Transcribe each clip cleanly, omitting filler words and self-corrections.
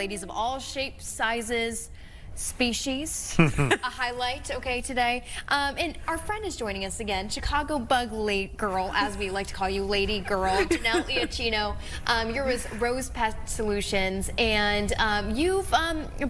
ladies of all shapes, sizes, species, a highlight, okay, today. And our friend is joining us again, Chicago Bug Girl, as we like to call you, Lady Girl, Janelle Iaccino. You're with Rose Pest Solutions, and you've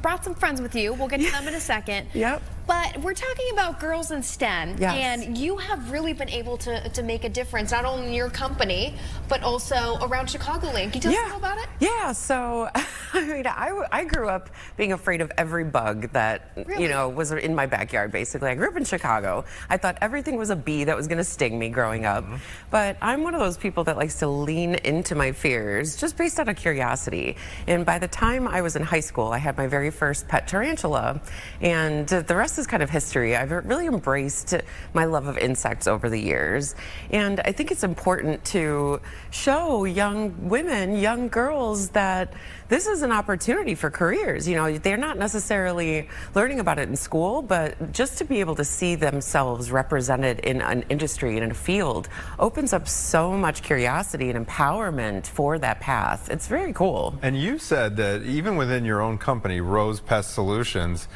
brought some friends with you. We'll get to them in a second. Yep. But we're talking about girls in STEM, yes. And you have really been able to make a difference, not only in your company, but also around Chicagoland. Can you tell us a little about it? Yeah, so I mean, I grew up being afraid of every bug that, really? you know, was in my backyard, basically. I grew up in Chicago. I thought everything was a bee that was going to sting me growing up. But I'm one of those people that likes to lean into my fears just based out of curiosity. And by the time I was in high school, I had my very first pet tarantula. And the rest is kind of history. I've really embraced my love of insects over the years. And I think it's important to show young women, young girls, that this is an opportunity for careers. You know, they're not necessarily learning about it in school, but just to be able to see themselves represented in an industry and in a field opens up so much curiosity and empowerment for that path. It's very cool. And you said that even within your own company, Rose Pest Solutions,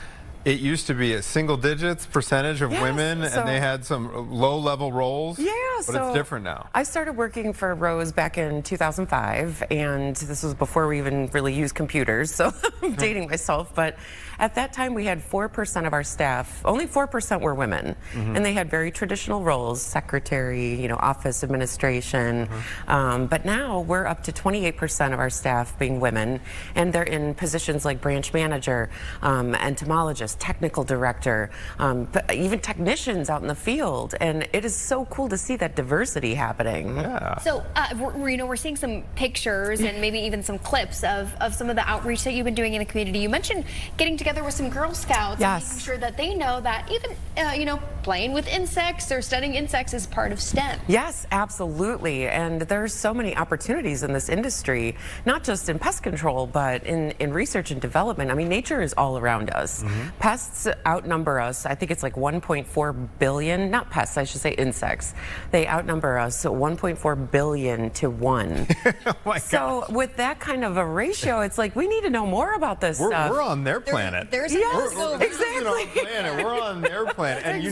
it used to be a single digits percentage of women, and they had some low-level roles. Yeah, but it's different now. I started working for Rose back in 2005, and this was before we even really used computers, so I'm dating myself. But at that time, we had 4% of our staff, only 4% were women, and they had very traditional roles, secretary, you know, office administration. But now we're up to 28% of our staff being women, and they're in positions like branch manager, entomologist, technical director, but even technicians out in the field, and it is so cool to see that diversity happening. Yeah. So, we're seeing some pictures and maybe even some clips of some of the outreach that you've been doing in the community. You mentioned getting together with some Girl Scouts, and making sure that they know that even, you know, playing with insects or studying insects is part of STEM. Yes, absolutely, and there's so many opportunities in this industry, not just in pest control, but in research and development. I mean, nature is all around us. Pests outnumber us. I think it's like 1.4 billion, not pests, I should say insects. They outnumber us 1.4 billion to 1. Oh my so gosh. with that kind of a ratio, it's like we need to know more about this stuff. We're on their planet. There's Exactly. We're on their planet. And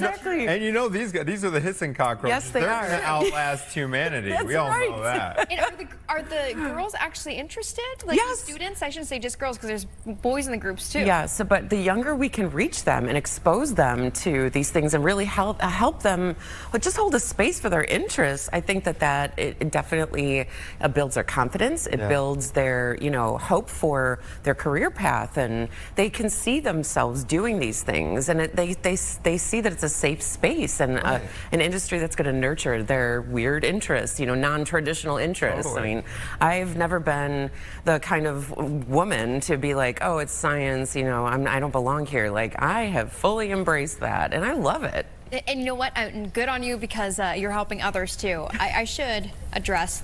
you know these guys, these are the hissing cockroaches. Yes, they They're are. going to outlast humanity. That's we all right. know that. And are the girls actually interested? Like Yes. the students? I shouldn't say just girls, because there's boys in the groups too. Yes, but the younger we can reach them and expose them to these things and really help them just hold a space for their interests, I think that it definitely builds their confidence. It builds their, you know, hope for their career path, and they can see themselves doing these things, and they see that it's a safe space and an industry that's going to nurture their weird interests, you know, non-traditional interests. Totally. I mean, I've never been the kind of woman to be like, oh, it's science, you know, I don't belong here. Like, I have fully embraced that, and I love it. And you know what? Good on you, because you're helping others too. I should address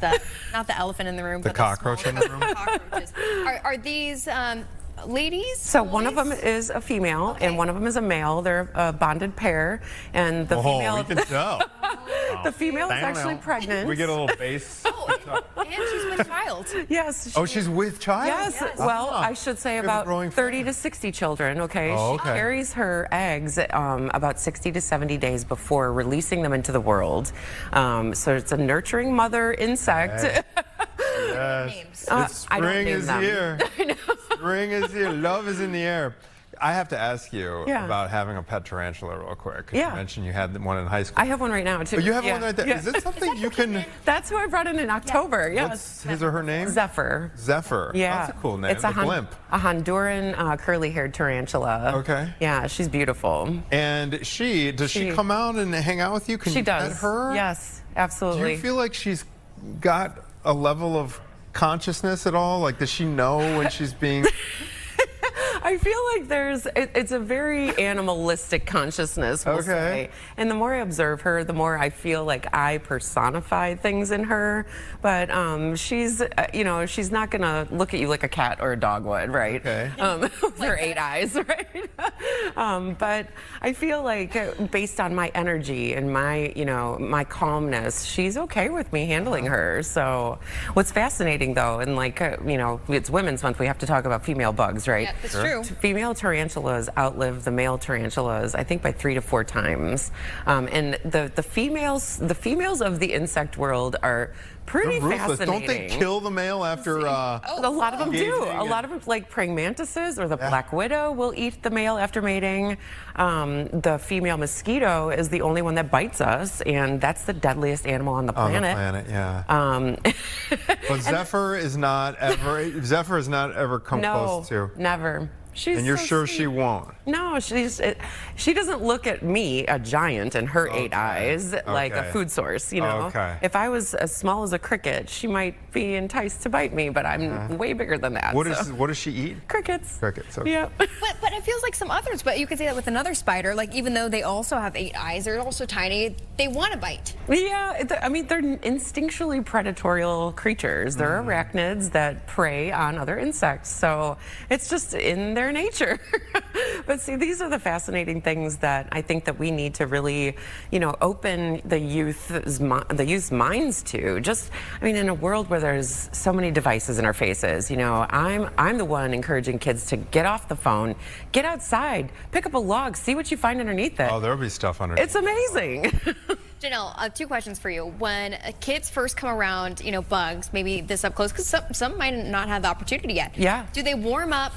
not the elephant in the room, The but cockroach in the room? cockroaches. Are these ladies? So one of them is a female, and one of them is a male. They're a bonded pair, and the female. We can tell. The female is actually pregnant. We get a little bass. And she's with child. Yes. Oh, she's with child? Yes. Well, I should say about 30 to 60 children, okay? Oh, She okay. carries her eggs about 60 to 70 days before releasing them into the world. So it's a nurturing mother insect. Yes. I don't Spring name is them. here. I know. Spring is here. Love is in the air. I have to ask you Yeah. about having a pet tarantula real quick. 'Cause Yeah. You mentioned you had one in high school. I have one right now, too. Oh, you have Yeah. one right there. Yeah. Is this something you can... That's who I brought in October, yes. What's his or her name? Zephyr. Zephyr. Yeah. That's a cool name. It's a blimp. a Honduran curly-haired tarantula. Okay. Yeah, she's beautiful. And does she come out and hang out with you? Can She you does. pet her? Yes, Do absolutely. you feel like she's got a level of consciousness at all? Like, does she know when she's being... I feel like it's a very animalistic consciousness, we'll say. And the more I observe her, the more I feel like I personify things in her. But she's, you know, she's not going to look at you like a cat or a dog would, right? With her 8 eyes, right? But I feel like based on my energy and my, you know, my calmness, she's okay with me handling her. So what's fascinating though, and like, you know, it's Women's Month, we have to talk about female bugs, right? Yeah, that's true. Female tarantulas outlive the male tarantulas, I think, by 3 to 4 times. And the females of the insect world are pretty fascinating. Don't they kill the male after? A lot of them do. A lot of them, like praying mantises or the black widow, will eat the male after mating. The female mosquito is the only one that bites us, and that's the deadliest animal on the planet. But Zephyr is not ever. Zephyr has not ever come close to. Never. She's and you're so sure sweet. she won't? No, she doesn't look at me, a giant, in her 8 eyes, like a food source, you know? If I was as small as a cricket, she might be enticed to bite me, but I'm way bigger than that. What does she eat? Crickets. Crickets, Yeah. But it feels like some others, but you could say that with another spider, like even though they also have 8 eyes, they're also tiny, they want to bite. Yeah, I mean, they're instinctually predatory creatures. They're arachnids that prey on other insects, so it's just in their nature. But see, these are the fascinating things that I think that we need to really, you know, open the youth's minds to. Just, I mean, in a world where there's so many devices in our faces, you know, I'm the one encouraging kids to get off the phone, get outside, pick up a log, see what you find underneath it. Oh, there'll be stuff underneath. It's amazing. Janelle, 2 questions for you. When kids first come around, you know, bugs, maybe this up close, because some might not have the opportunity yet. Yeah. Do they warm up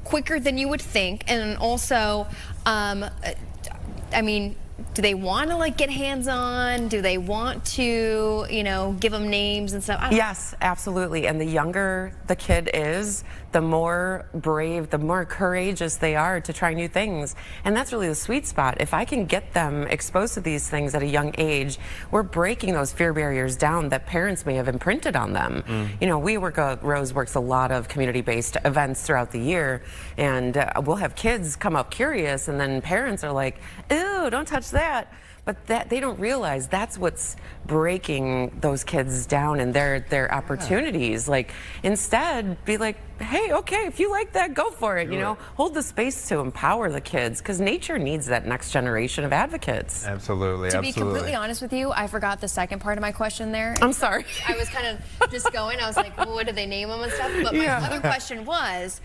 quicker than you would think? And also, I mean, do they want to like get hands on? Do they want to, you know, give them names and stuff? Yes, absolutely. And the younger the kid is, the more brave, the more courageous they are to try new things. And that's really the sweet spot. If I can get them exposed to these things at a young age, we're breaking those fear barriers down that parents may have imprinted on them. You know, Rose works a lot of community-based events throughout the year, and we'll have kids come up curious, and then parents are like, ew, don't touch that. But that they don't realize that's what's breaking those kids down and their opportunities. Like, instead, be like, hey, okay, if you like that, go for it. You know, hold the space to empower the kids, because nature needs that next generation of advocates. Absolutely. To be completely honest with you, I forgot the second part of my question there. I'm sorry. I was kind of just going. I was like, well, what do they name them and stuff? But my other question was,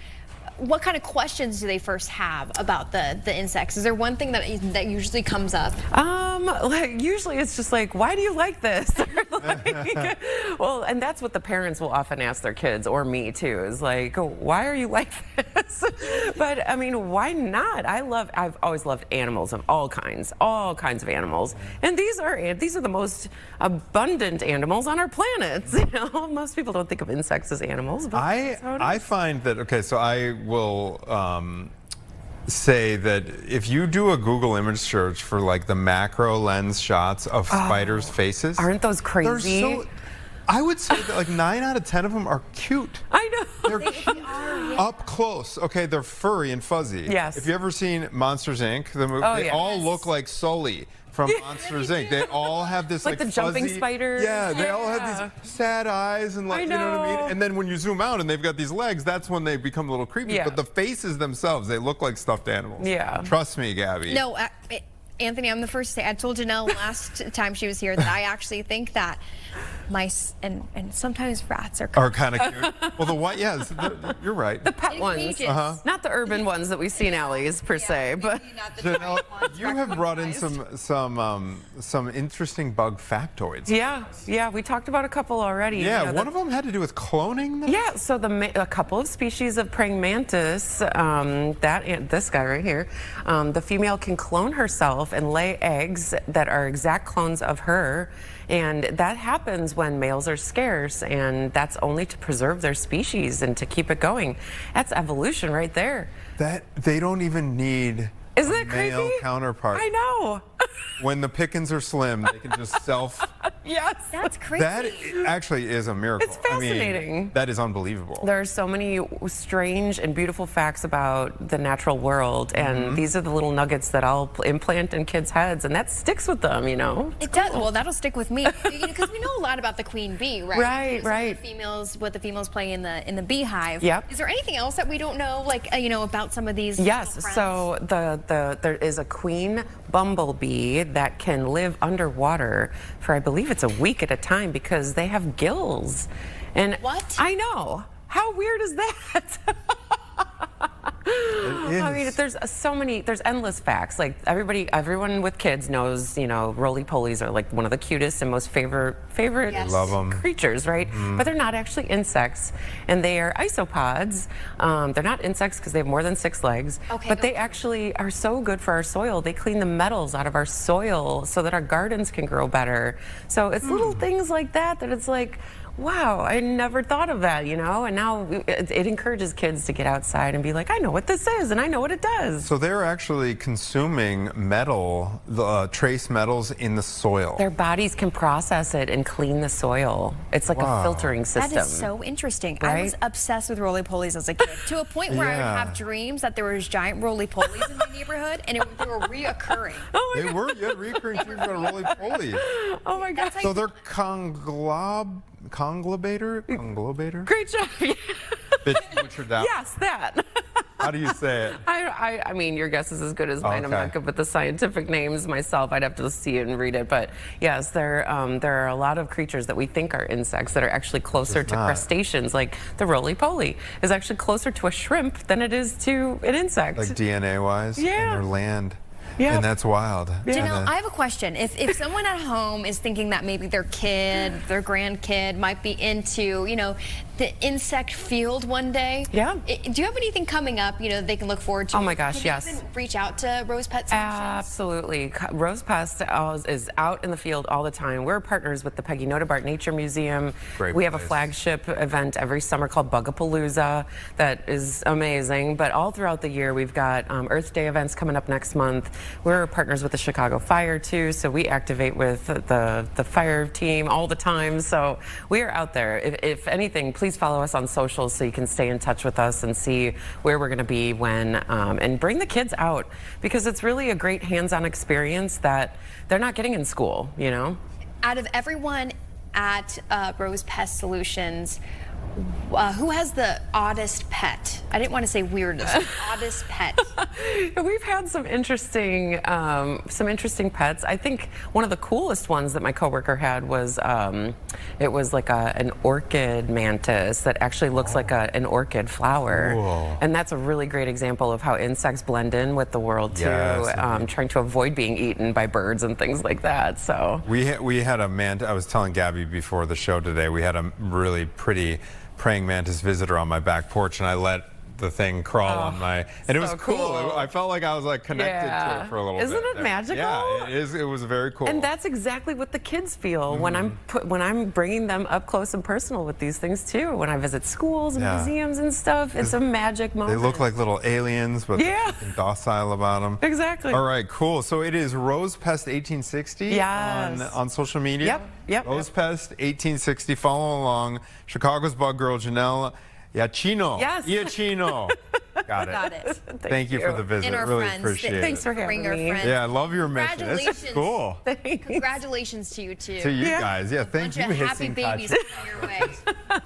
what kind of questions do they first have about the insects? Is there one thing that usually comes up? Like, usually it's just like, why do you like this? Like, well, and that's what the parents will often ask their kids, or me too, is like, why are you like this? But I mean, why not? I've always loved animals of all kinds of animals, and these are the most abundant animals on our planet. You know, most people don't think of insects as animals, but I find that, okay, so I will say that if you do a Google image search for like the macro lens shots of spiders' faces, aren't those crazy? I would say that like 9 out of 10 of them are cute. I know. They're cute up close. Okay, they're furry and fuzzy. Yes. If you ever seen Monsters Inc., the movie, they all look like Sully from Monsters Inc. They all have this like the fuzzy, jumping spiders. Yeah, they all have these sad eyes and like, you know what I mean? And then when you zoom out and they've got these legs, that's when they become a little creepy. Yeah. But the faces themselves, they look like stuffed animals. Yeah. Trust me, Gabby. No, Anthony, I'm the first to say, I told Janelle last time she was here that I actually think that mice and sometimes rats are kind of cute. Well, the white, yes, you're right. The pet ones, not the urban ones that we see in alleys per se, but Janelle, you have brought in some interesting bug factoids. Yeah, we talked about a couple already. Yeah, you know, one of them had to do with cloning them? Yeah, so a couple of species of praying mantis, this guy right here, the female can clone herself and lay eggs that are exact clones of her. And that happens when males are scarce, and that's only to preserve their species and to keep it going. That's evolution right there. That they don't even need Isn't that male creepy? counterpart. I know. when the pickings are slim, they can just self. Yes. That's crazy. That actually is a miracle. It's fascinating. I mean, that is unbelievable. There are so many strange and beautiful facts about the natural world, and these are the little nuggets that I'll implant in kids' heads, and that sticks with them, you know? It does. Well, that'll stick with me because we know a lot about the queen bee, right? Right, Some right. of the females, what the females play in the beehive. Yep. Is there anything else that we don't know, like about some of these? Yes, little friends? so there is a queen bumblebee that can live underwater for, I believe it's a week at a time, because they have gills. And What? I know. How weird is that? I mean, there's endless facts. Like everyone with kids knows, roly-polies are like one of the cutest and most favorite Yes. Love 'em. creatures, right? But they're not actually insects, and they are isopods. They're not insects because they have more than 6 legs. Okay, but they okay. actually are so good for our soil. They clean the metals out of our soil so that our gardens can grow better. So it's little things like that it's like, wow, I never thought of that, and now it encourages kids to get outside and be like, I know what this is and I know what it does. So they're actually consuming metal, trace metals in the soil. Their bodies can process it and clean the soil. It's like a filtering system. That is so interesting. I was Right? obsessed with roly-polies as a kid, to a point where I would Yeah. have dreams that there was giant roly-polies in my neighborhood, and they were reoccurring. They were, you had recurring dreams about roly-polies. Oh my God. So they're conglobator? Great job. Butchered out. Yes, that. How do you say it? I mean, your guess is as good as mine. I'm Okay. not good with the scientific names myself. I'd have to see it and read it. But yes, there are a lot of creatures that we think are insects that are actually closer to not. crustaceans. Like the roly-poly is actually closer to a shrimp than it is to an insect. Like DNA-wise? Yeah. And their land. Yeah. And that's wild. Janelle, I have a question. If someone at home is thinking that maybe their kid, their grandkid might be into, the insect field one day. Yeah. Do you have anything coming up, they can look forward to? Oh my gosh, Can yes. they even reach out to Rose Pet Solutions? Absolutely. Rose Pest is out in the field all the time. We're partners with the Peggy Notebart Nature Museum. Great we have a place. flagship event every summer called Bugapalooza that is amazing. But all throughout the year, we've got Earth Day events coming up next month. We're partners with the Chicago Fire too, so we activate with the fire team all the time. So we are out there. If anything, please follow us on socials so you can stay in touch with us and see where we're going to be when, and bring the kids out, because it's really a great hands-on experience that they're not getting in school, Out of everyone at Rose Pest Solutions, who has the oddest pet? I didn't want to say weirdest, oddest pet. We've had some interesting pets. I think one of the coolest ones that my coworker had was it was like an orchid mantis that actually looks like an orchid flower. Cool. And that's a really great example of how insects blend in with the world too, Yes, trying to avoid being eaten by birds and things like that. So We had a mantis. I was telling Gabby before the show today, we had a really pretty praying mantis visitor on my back porch, and I let the thing crawl on my, and it was so cool. cool. I felt like I was like connected to Yeah. it for a little bit. Isn't it magical? Yeah, it is. It was very cool. And that's exactly what the kids feel when I'm bringing them up close and personal with these things too. When I visit schools and Yeah. museums and stuff, it's a magic They moment. look like little aliens, but Yeah. there's something docile about them. Exactly. All right, cool. So it is Rose Pest 1860 Yes. on social media. Yep. Rose Pest 1860. Follow along. Chicago's bug girl Janelle Iaccino. Yes. Iaccino. Got it. Got it. Thank you for the visit. And our Really friends. appreciate it. Thanks for having Bring our me. friends. Yeah, I love your mission. This is Congratulations. cool. Thanks. Congratulations to you too. To you Yeah. guys. Yeah, thank Bunch you, of happy hissing babies Kachi. coming your way.